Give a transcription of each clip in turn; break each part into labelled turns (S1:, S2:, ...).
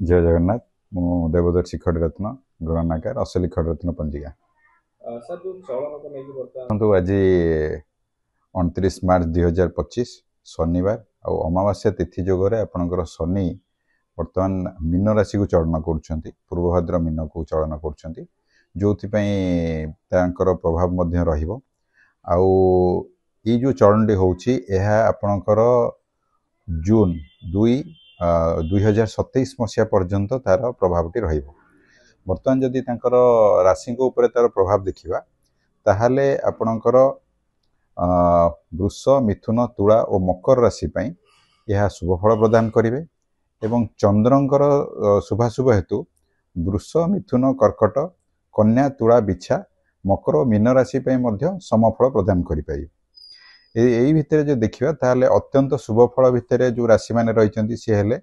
S1: जय जगन्नाथ मु देवदर्शी खड़रत्न गणनाकार असली खड़रत्न पंजिका
S2: सर जो चलन को लेकिन बर्तमान
S1: तो आज 29 मार्च 2025 शनिवार आ अमावास्या तिथि जोगरे आपणकर शनि बर्तमान मीन राशि को चलन कर पूर्वभद्र मीन को चलन कर जो प्रभाव मध्य रहिबो आउ ये जो चरणटी होउछि एहा आपणकर जून 2027 मसीहा पर्यंत तार प्रभावटी रहिबो। बर्तमान जदि तांकर राशि को ऊपर तार प्रभाव देखिबा ताहाले आपणकर वृष मिथुन तुला और मकर राशि पई यह शुभ फल प्रदान करिवे एवं चंद्रंकर शुभाशुभ हेतु वृष मिथुन कर्कट कन्या तुला बिछा मकर और मीन राशि पई मध्य समफल प्रदान करि पारि। यही भितर जो देखिबा ताहाले अत्यंत शुभ फल भितर जो राशि माने रहिचंती से हेले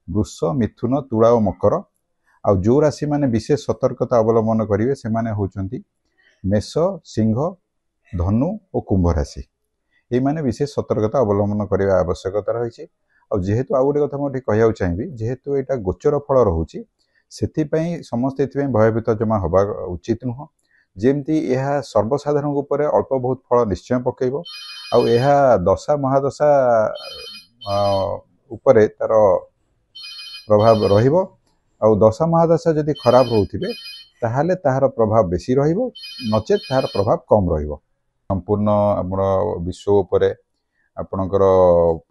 S1: वृष मिथुन तुला और मकर आ जो राशि माने विशेष सतर्कता अवलंबन करेंगे से माने होचंती मेष सिंह धनु और कुंभ राशि ये माने विशेष सतर्कता अवलंबन करने आवश्यकता रही। जेहेतु आउ गोटे कथा मुझे कहना चाहिए जेहेतु यहाँ गोचर फल रोचे से समस्ते भयभीत जमा हवा उचित नुह जमती यह सर्वसाधारण उपर अल्प बहुत फल निश्चय पकेब आ दशा महादशा उपरे तार प्रभाव रहिबो आ दशा महादशा जदि खराब होउथिबे ताहाले ताहार प्रभाव बेसी रहिबो नचेत ताहार प्रभाव कम रहिबो। संपूर्ण हमर विश्व उपरे आपणकर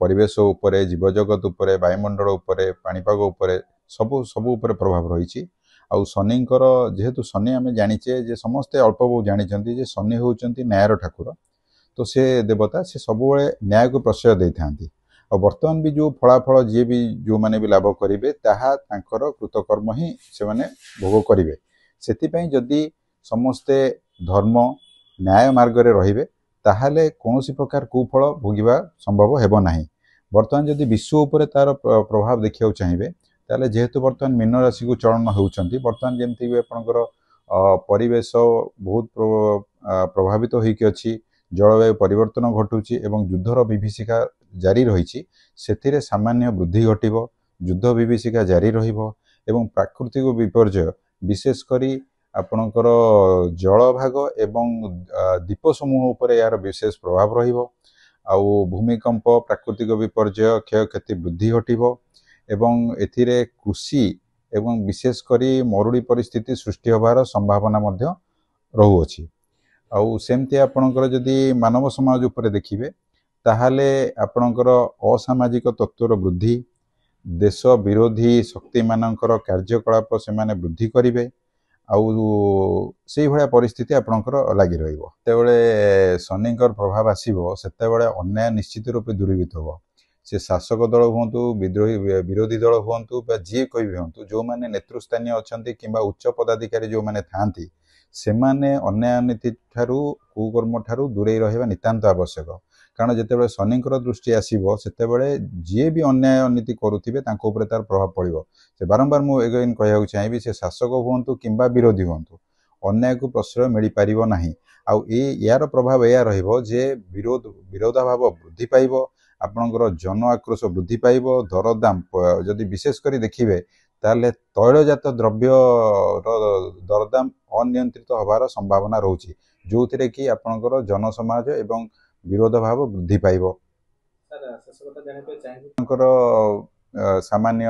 S1: परिवेश उपरे जीवजगत उपरे वायुमंडल उपरे पाणीपाग उपरे सबु सबु उपरे प्रभाव रही। आउ शनिंकर जेहेतु शनि आम जानीचे जे समस्ते अल्प बहुत जानी जे शनि होउचंती न्यायर ठाकुर तो से देवता से सब न्याय को प्रश्रय दे था। और बर्तमान भी जो फलाफल जी भी जो माने भी लाभ करेंगे ताहा तांकर कृतकर्म ही से माने भोग करेंगे से जदि समस्ते धर्म न्याय मार्ग रे रहिबे ताहाले कौनसी प्रकार कुफल भोगिबा संभव हेबो नाही। बर्तमान जदि विश्व उपरे तार प्रभाव देखिया चाहिए ताले जेहेतु बर्तमान मीन राशि को चलन होउचंती बर्तमान जेमती आपनकर परिवेश बहुत प्रभावित होइकी अछि जलवायु परिवर्तन घटुची एवं युद्धर विभीषिका जारी रही से सामान्य वृद्धि घटव युद्ध विभीषिका जारी रहिबो एवं प्राकृतिक विपर्यय विशेषकर आपणकर जल भाग एवं द्वीप समूह उपर यार विशेष प्रभाव रहिबो आउ भूमिकंप प्राकृतिक विपर्यय क्षयक्षति वृद्धि घटव एवं एथिरे कृषि एवं विशेषकर मरुड़ी परिस्थिति सृष्टि होबार संभावना मध्य रहुअछि। आउ सेमती आपणकर जदि मानव समाज उपरे देखिबे ताहाले आपणकर असामाजिक तत्वर वृद्धि देश विरोधी शक्ति मानकर कार्यकलाप से माने वृद्धि करिवे आउ से भलिया परिस्थिति आपणकर लागि रहिबो। तेबेले शनिकर प्रभाव आसीबो सेतेबेले अन्याय निश्चित रूपे दूरीभूत होबो से शासक दल हुंतु विरोधी दल हुंतु बा जे कोई भी हुंतु जो माने नेतृस्थानीय अछंती किंबा उच्च पदाधिकारी जो माने थांती से माने अन्याय नीति ठारू कुकर्म ठारू दूरे रहिबा नितांत आवश्यक कारण जितेबाला शनिकर दृष्टि आसो से जी भी अन्याय नीति करुवे तार प्रभाव पड़ो से बारंबार मुझे कहना चाहिए से शासक हूँ कि विरोधी हूँ अन्याय को प्रश्रय मिल पार ना आउ यार प्रभाव यह रे विरोधाभाव वृद्धि पाइब आपणकर जन आक्रोश वृद्धि पाइब दरदाम जदि विशेषकर देखिए ताले तैलजात द्रव्य दरदाम अनियंत्रित होबार संभावना रोचे जो थे कि आपणकर जनसमाज एवं विरोध भाव वृद्धि पाइब। सामान्य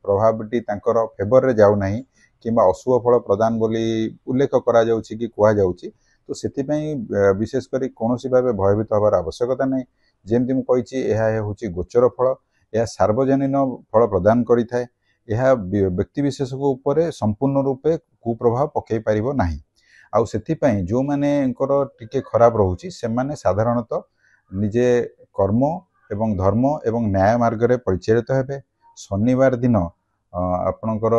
S1: प्रभावटी तांकर फेवर रे जाउ नाही किंबा अशुभ फल प्रदान बोली उल्लेख करा जाउछि कि कुआ जाउछि तो सेतिपई विशेषकर कोनोसी भाबे भयभीत होबार आवश्यकता नाही। जेमति मु कहिछि एहा होछि गोचर फल यह सार्वजनीन फल प्रदान करि थाए यह व्यक्ति विशेष को ऊपर संपूर्ण रूपे कुप्रभाव पकई पारिबो नाही आउ सेतिपई जो माने टिके खराब रोचे से माने साधारणतः निजे कर्म एवं धर्म एवं न्याय मार्ग रे परिचालित हेबे। शनिवार दिन आपणकर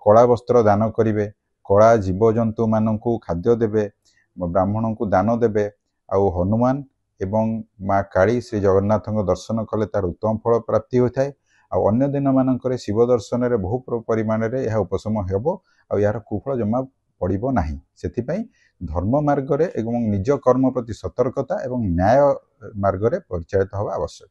S1: कला वस्त्र दान करिवे कला जीवजंतु मानकु खाद्य देबे ब्राह्मण को दान देबे आउ हनुमान एवं माँ काली श्री जगन्नाथ दर्शन कले तार उत्तम फल प्राप्ति होता है आउ अन्य दिन मानक शिव दर्शन रे बहु परिमाण रे यह उपशम हेबो आउ यार कुफल जमा पड़ो ना से धर्म मार्ग रे एवं निज कर्म प्रति सतर्कता एवं न्याय मार्ग रे परिचालित होगा आवश्यक।